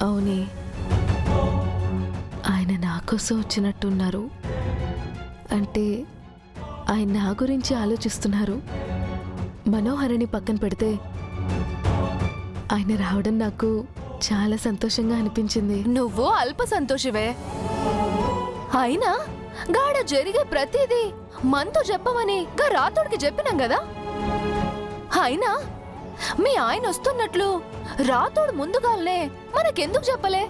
అవునే, ఆయన నా కోసం వచ్చినట్టున్నారు. అంటే ఆయన నా గురించి ఆలోచిస్తున్నారు. మనోహరిని పక్కన పెడితే ఆయన రావడం నాకు చాలా సంతోషంగా అనిపించింది. నువ్వు అల్ప సంతోషివే. అయినా గాడ జరిగే ప్రతిదీ మనతో చెప్పమని గా రాతోడికి చెప్పినాం కదా. అయినా మీ ఆయన వస్తున్నట్లు రాతోడు ముందుగానే మనకెందుకు చెప్పలే?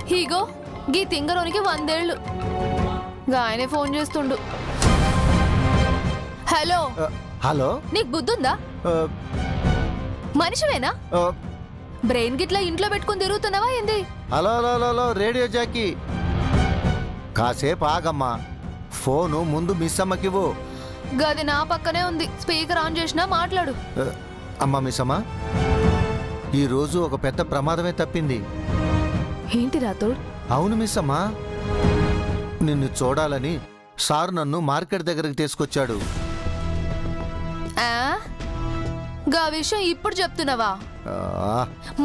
హీగో గీ తింగరోనికి 100 ఏళ్ళు. ఆయనే ఫోన్ చేస్తుండు. హలో హలో, నీకు బుద్ధుందా? మనిషివేనా? బ్రెయిన్ గిట్లా ఇంట్లో పెట్టుకుని తిరుగుతున్నావా ఏంది? Hello hello hello, radio jockey కాసేపు ఆగమ్మా. ఫోను ముందు మిస్ అమ్మకివ్వు. గది నా పక్కనే ఉంది, స్పీకర్ ఆన్ చేసినా మాట్లాడు. అమ్మా మిస్ అమ్మ, ఈరోజు ఒక పెద్ద ప్రమాదమే తప్పింది. ఏంటి రాతోడ్? అవును మిస్ అమ్మా, నిన్ను చూడాలని సార్ నన్ను మార్కెట్ దగ్గరకు తీసుకొచ్చాడు. గా విషయం ఇప్పుడు చెప్తున్నావా?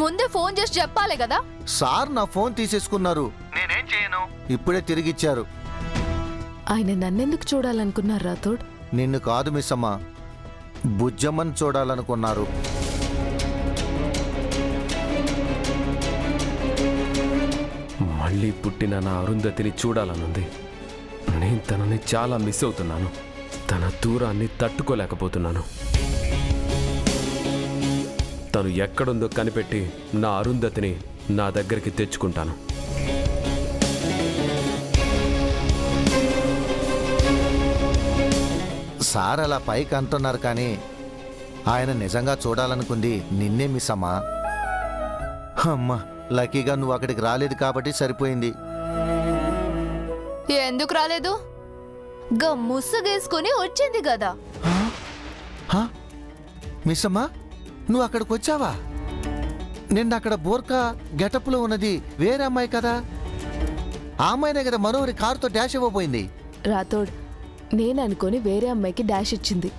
ముందే ఫోన్ చేసి చెప్పాలి కదా. సార్ నా ఫోన్ తీసేసుకున్నారు, నేనేం చేయను. ఇప్పుడే తిరిగిచ్చారు. ఆయన నన్నెందుకు చూడాలనుకున్నారు రాతోడ్? నిన్ను కాదు మిస్ అమ్మ, బుజ్జమ్మని చూడాలనుకున్నారు. మళ్ళీ పుట్టిన నా అరుంధతిని చూడాలనుంది. నేను తనని చాలా మిస్ అవుతున్నాను. తన దూరాన్ని తట్టుకోలేకపోతున్నాను. తను ఎక్కడుందో కనిపెట్టి నా అరుంధతిని నా దగ్గరికి తెచ్చుకుంటాను. సార్ అలా పైకి అంటున్నారు కానీ ఆయన నిజంగా చూడాలనుకుంది నిన్నే మిస్ అమ్మా. అమ్మా, లక్కీగా నువ్వు అక్కడికి రాలేదు కాబట్టి సరిపోయింది. ఎందుకు రాలేదు? గా ముసుగేసుకుని వచ్చింది కదా. మిస్ అమ్మా, నువ్వు అక్కడికి వచ్చావా? నిన్న అక్కడ బోర్కా గెటప్లో ఉన్నది వేరే అమ్మాయి కదా. ఆ అమ్మాయినే కదా మనోహరి కారుతో డాష్ ఇవ్వబోయింది. రాతోడ్, నేను అనుకొని వేరే అమ్మాయికి డాష్ ఇచ్చింది.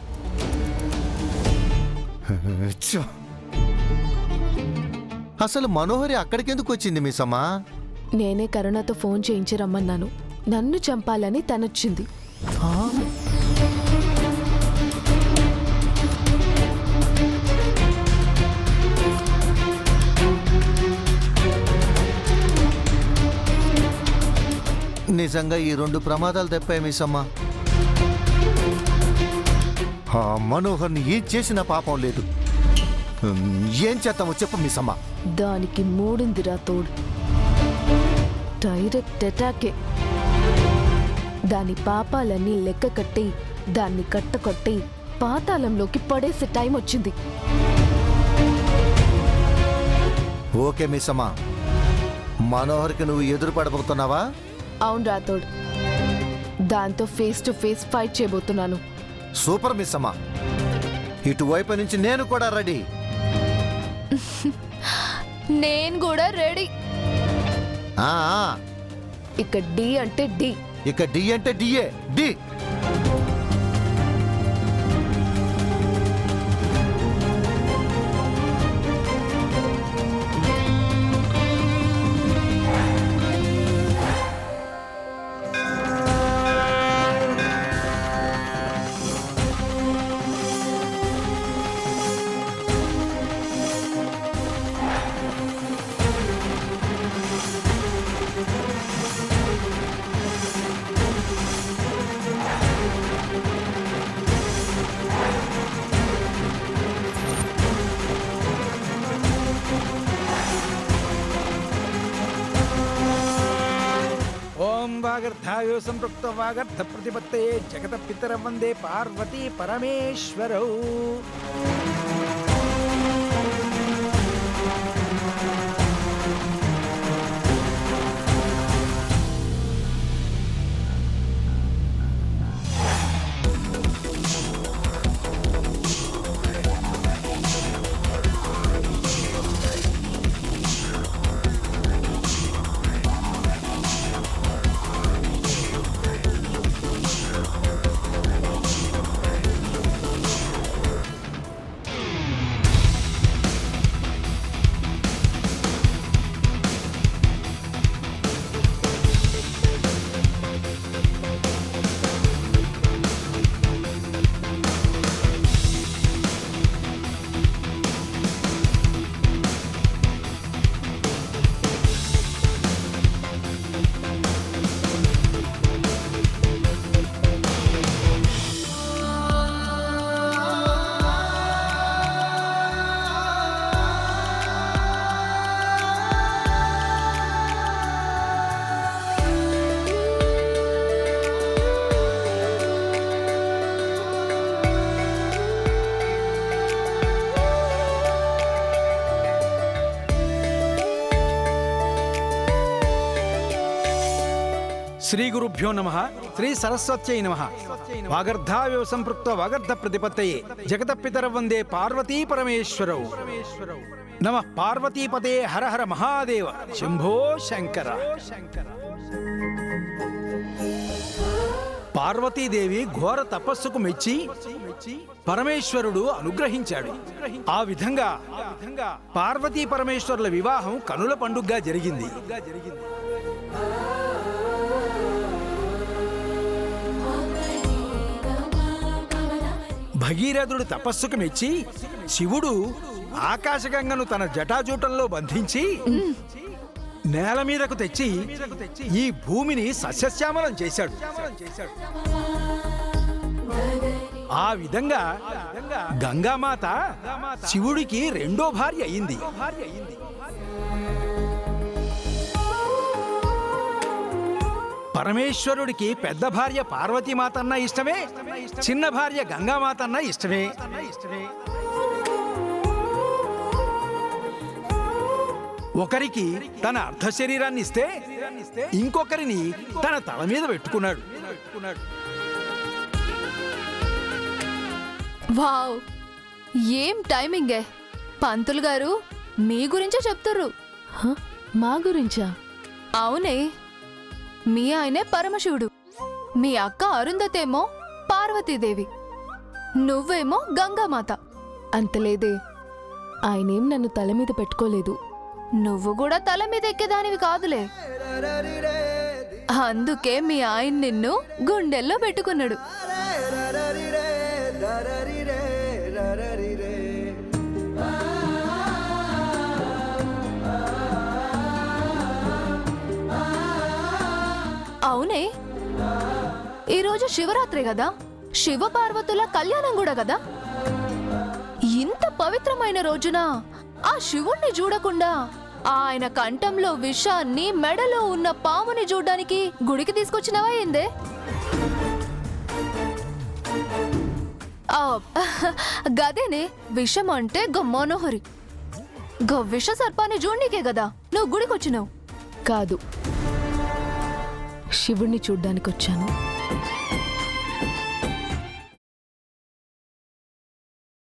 అసలు మనోహరి అక్కడికెందుకు వచ్చింది మిస్ అమ్మా? నేనే కరుణతో ఫోన్ చేయించి రమ్మన్నాను. నన్ను చంపాలని తనొచ్చింది. నిజంగా ఈ 2 ప్రమాదాలు తప్పాయి మిస్ అమ్మా. మనోహర్ని ఏం చేసిన పాపం లేదు. ఏం చేద్దామో చెప్పు మిస్ అమ్మా. దానికి మూడింది రాతోడ్. డైరెక్ట్ అటాకే. దాని పాపాలన్నీ లెక్క కట్టి దాన్ని కట్టకొట్టి పాతాళంలోకి పడేసే టైం వచ్చింది. ఓకే మిస్ అమ్మా, మనోహర్కి నువ్వు ఎదురు పడబోతున్నావా? అవును రాతోడ్, దాంతో ఫేస్ టు ఫేస్ ఫైట్ చేయబోతున్నాను. సూపర్ మిస్ అమ్మా, ఇటువైపు నుంచి నేను కూడా రెడీ. నేను కూడా రెడీ. ఇక డి అంటే డి. ఇక డి అంటే డిఏ. డి. వాగర్థాయో సంపృక్త వాగర్థ ప్రతిపత్తయే జగత పితరం వందే పార్వతీ పరమేశ్వరౌ. శ్రీ గురుభ్యో నమః. శ్రీ సరస్వత్యై నమః. వాగర్ధావివ సంపృక్త వాగర్ధ ప్రతిపత్తయే జగత పితర వందే పార్వతీ పరమేశ్వరౌ. నమః పార్వతీపతే హర హర మహాదేవ శంభో శంకర. పార్వతీదేవి ఘోర తపస్సుకు మెచ్చి పరమేశ్వరుడు అనుగ్రహించాడు. ఆ విధంగా పార్వతీ పరమేశ్వరుల వివాహం కనుల పండుగగా జరిగింది. భగీరథుడి తపస్సుకు మెచ్చి శివుడు ఆకాశగంగను తన జటాజూటంలో బంధించి నేల మీదకు తెచ్చి ఈ భూమిని సస్యశ్యామలం చేశాడు. ఆ విధంగా గంగామాత శివుడికి రెండో భార్య అయింది. పరమేశ్వరుడికి పెద్ద భార్య పార్వతీమాత అన్న ఇష్టమే, చిన్న భార్య గంగామాత అన్న ఇష్టమే. ఒకరికి తన అర్ధ శరీరాన్ని ఇస్తే ఇంకొకరిని తన తల మీద పెట్టుకున్నాడు. వావ్, ఏం టైమింగే! పంతులు గారు మీ గురించే చెప్తుర్రు. హ? మా గురించా? అవునే, మీ ఆయనే పరమశివుడు, మీ అక్క అరుంధతేమో పార్వతీదేవి, నువ్వేమో గంగామాత. అంతలేదే, ఆయనేం నన్ను తల మీద పెట్టుకోలేదు. నువ్వు కూడా తల మీద ఎక్కేదానివి కాదులే. అందుకే మీ ఆయన నిన్ను గుండెల్లో పెట్టుకున్నాడు. అవునే, ఈరోజు శివరాత్రి కదా, శివ పార్వతుల కళ్యాణం కూడా కదా. ఇంత పవిత్రమైన రోజున ఆ శివుణ్ణి చూడకుండా ఆయన కంఠంలో విషాన్ని, మెడలో ఉన్న పాముని చూడ్డానికి గుడికి తీసుకొచ్చినవా ఏందే? గదేనే, విషం అంటే మనోహరి. విష సర్పాన్ని చూడనీకే కదా నువ్వు గుడికొచ్చినావు. కాదు, శివుణ్ణి చూడ్డానికొచ్చాను.